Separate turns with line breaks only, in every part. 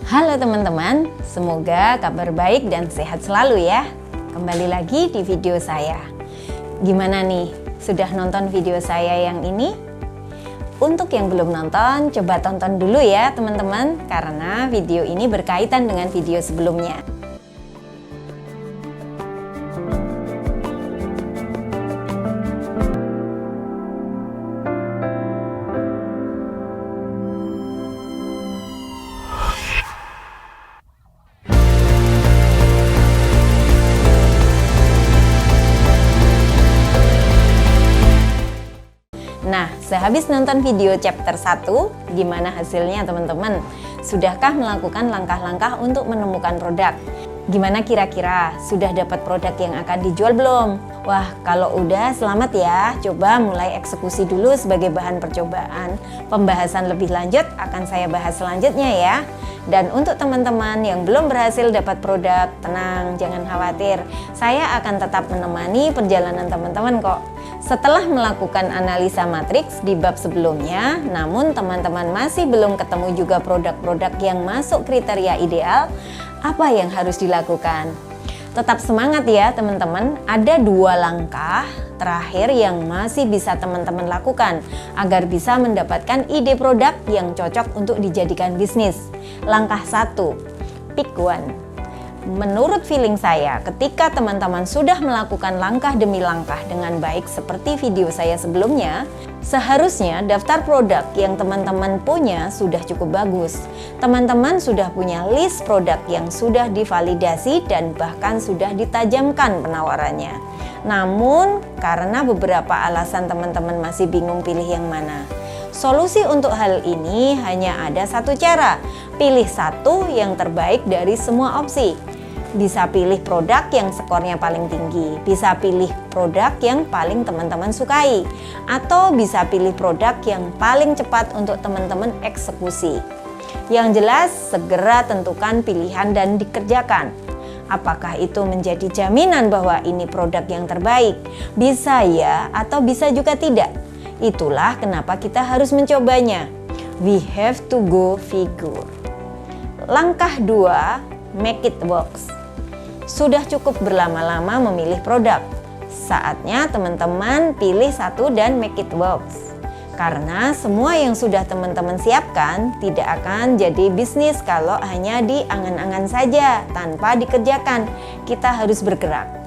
Halo teman-teman, semoga kabar baik dan sehat selalu ya. Kembali lagi di video saya. Gimana nih, sudah nonton video saya yang ini? Untuk yang belum nonton, coba tonton dulu ya teman-teman, karena video ini berkaitan dengan video sebelumnya. Nah, sehabis nonton video chapter 1, gimana hasilnya teman-teman? Sudahkah melakukan langkah-langkah untuk menemukan produk? Gimana kira-kira? Sudah dapat produk yang akan dijual belum? Wah, kalau udah selamat ya. Coba mulai eksekusi dulu sebagai bahan percobaan. Pembahasan lebih lanjut akan saya bahas selanjutnya ya. Dan untuk teman-teman yang belum berhasil dapat produk, tenang, jangan khawatir. Saya akan tetap menemani perjalanan teman-teman kok. Setelah melakukan analisa matriks di bab sebelumnya, namun teman-teman masih belum ketemu juga produk-produk yang masuk kriteria ideal, apa yang harus dilakukan? Tetap semangat ya teman-teman, ada 2 langkah terakhir yang masih bisa teman-teman lakukan agar bisa mendapatkan ide produk yang cocok untuk dijadikan bisnis. Langkah 1, pick one. Menurut feeling saya, ketika teman-teman sudah melakukan langkah demi langkah dengan baik seperti video saya sebelumnya, seharusnya daftar produk yang teman-teman punya sudah cukup bagus. Teman-teman sudah punya list produk yang sudah divalidasi dan bahkan sudah ditajamkan penawarannya. Namun, karena beberapa alasan teman-teman masih bingung pilih yang mana. Solusi untuk hal ini hanya ada satu cara, pilih satu yang terbaik dari semua opsi. Bisa pilih produk yang skornya paling tinggi, bisa pilih produk yang paling teman-teman sukai, atau bisa pilih produk yang paling cepat untuk teman-teman eksekusi. Yang jelas, segera tentukan pilihan dan dikerjakan. Apakah itu menjadi jaminan bahwa ini produk yang terbaik? Bisa ya, atau bisa juga tidak. Itulah kenapa kita harus mencobanya. We have to go figure. Langkah 2, make it works. Sudah cukup berlama-lama memilih produk. Saatnya teman-teman pilih satu dan make it works. Karena semua yang sudah teman-teman siapkan tidak akan jadi bisnis kalau hanya di angan-angan saja tanpa dikerjakan. Kita harus bergerak.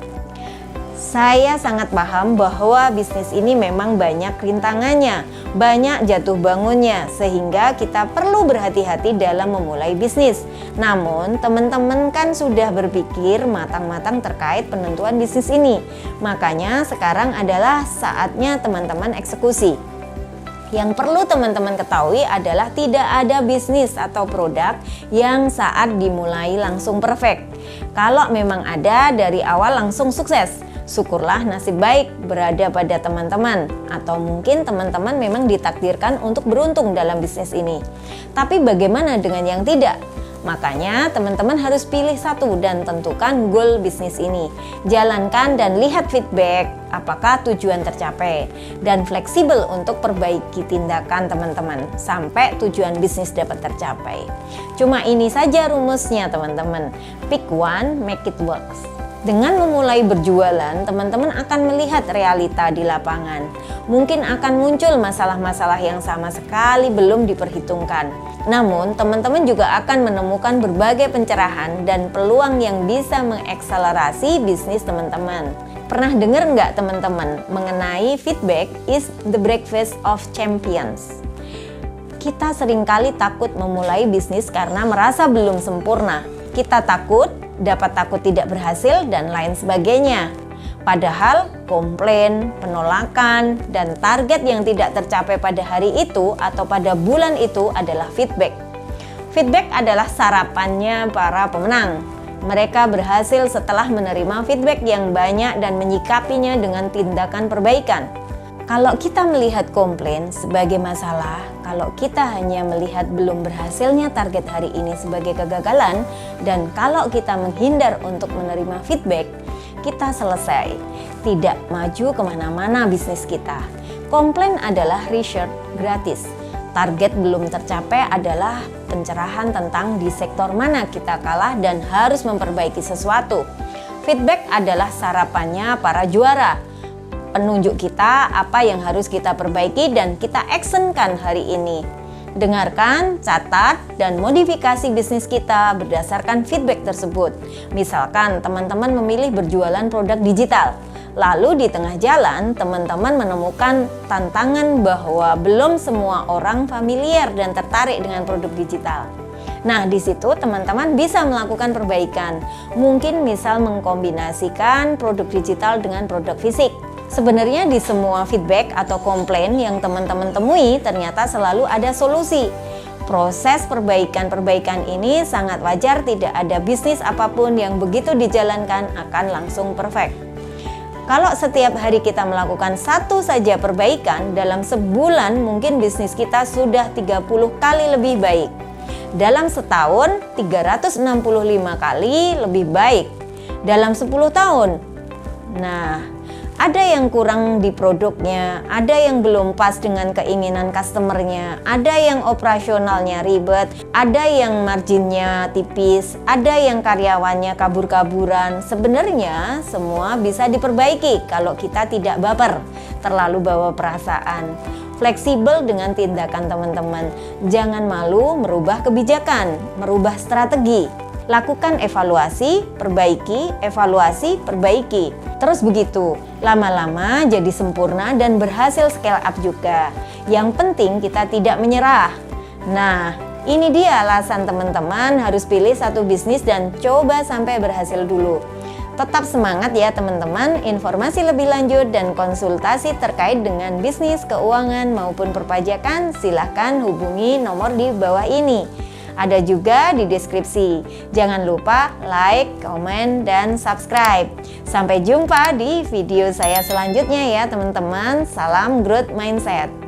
Saya sangat paham bahwa bisnis ini memang banyak rintangannya, banyak jatuh bangunnya, sehingga kita perlu berhati-hati dalam memulai bisnis. Namun, teman-teman kan sudah berpikir matang-matang terkait penentuan bisnis ini. Makanya sekarang adalah saatnya teman-teman eksekusi. Yang perlu teman-teman ketahui adalah tidak ada bisnis atau produk yang saat dimulai langsung perfect. Kalau memang ada, dari awal langsung sukses. Syukurlah nasib baik berada pada teman-teman, atau mungkin teman-teman memang ditakdirkan untuk beruntung dalam bisnis ini. Tapi bagaimana dengan yang tidak? Makanya teman-teman harus pilih satu dan tentukan goal bisnis ini. Jalankan dan lihat feedback apakah tujuan tercapai, dan fleksibel untuk perbaiki tindakan teman-teman sampai tujuan bisnis dapat tercapai. Cuma ini saja rumusnya teman-teman. Pick one, make it works. Dengan memulai berjualan, teman-teman akan melihat realita di lapangan. Mungkin akan muncul masalah-masalah yang sama sekali belum diperhitungkan. Namun, teman-teman juga akan menemukan berbagai pencerahan dan peluang yang bisa mengakselerasi bisnis teman-teman. Pernah dengar nggak teman-teman mengenai feedback is the breakfast of champions? Kita seringkali takut memulai bisnis karena merasa belum sempurna. Kita takut tidak berhasil, dan lain sebagainya. Padahal komplain, penolakan, dan target yang tidak tercapai pada hari itu atau pada bulan itu adalah feedback. Feedback adalah sarapannya para pemenang. Mereka berhasil setelah menerima feedback yang banyak dan menyikapinya dengan tindakan perbaikan. Kalau kita melihat komplain sebagai masalah, kalau kita hanya melihat belum berhasilnya target hari ini sebagai kegagalan, dan kalau kita menghindar untuk menerima feedback, kita selesai, tidak maju kemana-mana bisnis kita. Komplain adalah research gratis. Target belum tercapai adalah pencerahan tentang di sektor mana kita kalah dan harus memperbaiki sesuatu. Feedback adalah sarapannya para juara. Penunjuk kita apa yang harus kita perbaiki dan kita actionkan hari ini. Dengarkan, catat, dan modifikasi bisnis kita berdasarkan feedback tersebut. Misalkan teman-teman memilih berjualan produk digital. Lalu di tengah jalan, teman-teman menemukan tantangan bahwa belum semua orang familiar dan tertarik dengan produk digital. Nah, di situ teman-teman bisa melakukan perbaikan. Mungkin misal mengkombinasikan produk digital dengan produk fisik. Sebenarnya di semua feedback atau komplain yang teman-teman temui ternyata selalu ada solusi. Proses perbaikan-perbaikan ini sangat wajar, tidak ada bisnis apapun yang begitu dijalankan akan langsung perfect. Kalau setiap hari kita melakukan satu saja perbaikan, dalam sebulan mungkin bisnis kita sudah 30 kali lebih baik. Dalam setahun 365 kali lebih baik. Dalam 10 tahun. Nah, ada yang kurang di produknya, ada yang belum pas dengan keinginan customernya, ada yang operasionalnya ribet, ada yang marginnya tipis, ada yang karyawannya kabur-kaburan. Sebenarnya semua bisa diperbaiki kalau kita tidak baper, terlalu bawa perasaan. Fleksibel dengan tindakan teman-teman. Jangan malu merubah kebijakan, merubah strategi. Lakukan evaluasi, perbaiki, evaluasi, perbaiki. Terus begitu, lama-lama jadi sempurna dan berhasil scale up juga. Yang penting kita tidak menyerah. Nah, ini dia alasan teman-teman harus pilih satu bisnis dan coba sampai berhasil dulu. Tetap semangat ya teman-teman. Informasi lebih lanjut dan konsultasi terkait dengan bisnis, keuangan maupun perpajakan silahkan hubungi nomor di bawah ini. Ada juga di deskripsi. Jangan lupa like, komen, dan subscribe. Sampai jumpa di video saya selanjutnya ya teman-teman. Salam growth mindset.